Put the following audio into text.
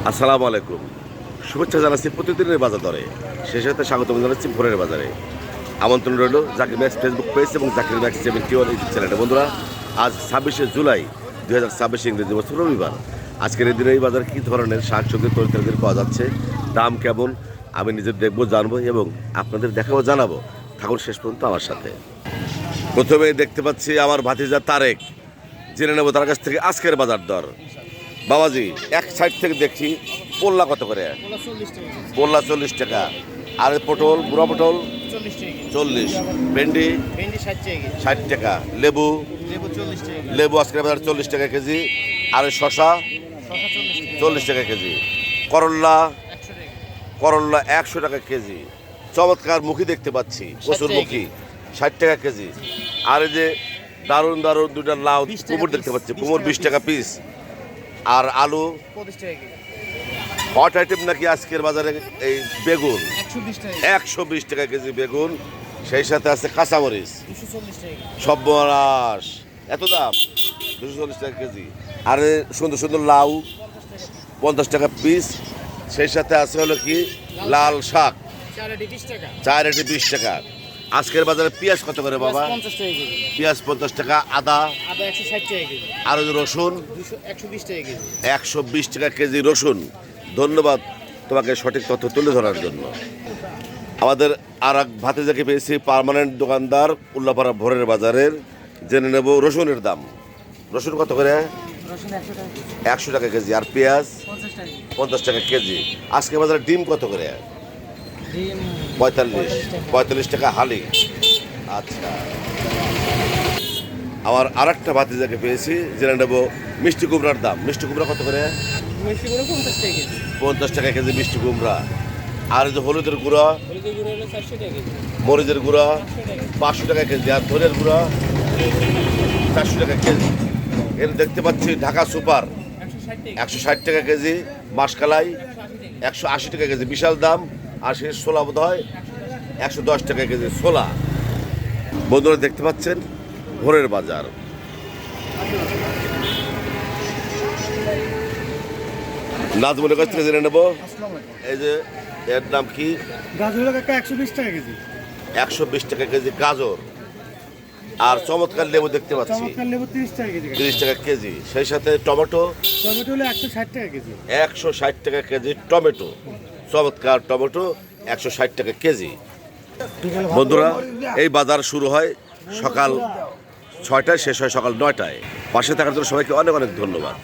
আসসালামু আলাইকুম। শুভেচ্ছা জানাচ্ছি প্রতিদিনের বাজার দরে, সেই সাথে স্বাগত জানাচ্ছি ভোরের বাজারে। আমন্ত্রণ রইল জাকির ম্যাক্স ফেসবুক পেজ এবং জাকির ম্যাক্স 71 ইউটিউব চ্যানেলে। বন্ধুরা, আজ 26শে জুলাই 2026 ইংরেজি বছর রবিবার। আজকের এই দিনে এই বাজারে কী ধরনের শাকসবজি তরকারি পাওয়া যাচ্ছে, দাম কেমন, আমি নিজে দেখবো, জানবো এবং আপনাদের দেখাবো, জানাবো। থাকুন শেষ পর্যন্ত আমার সাথে। প্রথমে দেখতে পাচ্ছি আমার ভাতিজা তারেক, জেনে নেবো তার কাছ থেকে আজকের বাজার দর। বাবাজি, এক সাইড থেকে দেখছি পোল্লা কত করে? পোল্লা 40 টাকা। আর পটল, বুড়া পটল 40, ভেন্ডি 60 টাকা, লেবু আজকের বাজার 40 টাকা কেজি। আর শশা 40 টাকা কেজি, করল্লা 100 টাকা কেজি। চমৎকার মুখী দেখতে পাচ্ছি, কচুর মুখী 60 টাকা কেজি। আর এই যে দারুণ দারুণ দুটা লাউ কুমড় দেখতে পাচ্ছি, কুমড় 20 টাকা পিস। আর আলু 25 টাকা কেজি। হট আইটেম নাকি আজকের বাজারে এই বেগুন 120 টাকা কেজি বেগুন, সেই সাথে আছে কাঁচামরিচ 240 টাকা। সর্বনাশ, এত দাম! 240 টাকা কেজি। আর সুন্দর সুন্দর লাউ 50 টাকা পিস, সেই সাথে আছে হলো কি লাল শাক 4 আটি 20 টাকা। আজকের বাজারে পেঁয়াজ কত করে বাবা? পেঁয়াজ 50 টাকা, আদা 160 টাকা কেজি। আর রসুন 120 টাকা কেজি রসুন। ধন্যবাদ তোমাকে সঠিক তথ্য তুলে ধরার জন্য। আমাদের আর এক ভাতিজাকে পেয়েছি, পার্মানেন্ট দোকানদার, উল্লাপাড়া ভোরের বাজারের। জেনে নেব রসুনের দাম। রসুন কত করে? 100 টাকা কেজি। আর পেঁয়াজ 50 টাকা কেজি। আজকে বাজারে ডিম কত করে? 45 টাকা হালি। আচ্ছা, আমার আর একটা ভাতিজাকে পেয়েছি, জেনে নেব মিষ্টি কুমড়ার দাম। মিষ্টি কুমড়া কত করে? 50 টাকা কেজি মিষ্টি কুমড়া। আর যে হলুদের গুঁড়া, মরিচের গুঁড়া 500 টাকা কেজি। আর ধনের গুঁড়া 400 টাকা কেজি। এর দেখতে পাচ্ছি ঢাকা সুপার 160 টাকা কেজি, মাসকালাই 180 টাকা কেজি, বিশাল দাম। আর সে ছোলা বোধ হয় 110 টাকা কেজি ছোলা। বন্ধুরা, দেখতে পাচ্ছেন ভোরের বাজার। নাজমুলের কাছ থেকে জেনে নেব, এই যে এর নাম কি? গাজর 120 টাকা কেজি। 120 টাকা কেজি গাজর। আর চমৎকার লেবু দেখতে পাচ্ছি, লেবু 30 টাকা কেজি। 30 টাকা কেজি। সেই সাথে টমেটো হলো 160 টাকা কেজি। 160 টাকা কেজি টমেটো। চমৎকার টমেটো 160 টাকা কেজি। বন্ধুরা, এই বাজার শুরু হয় সকাল 6টায়, শেষ হয় সকাল 9টায়। পাশে থাকার জন্য সবাইকে অনেক অনেক ধন্যবাদ।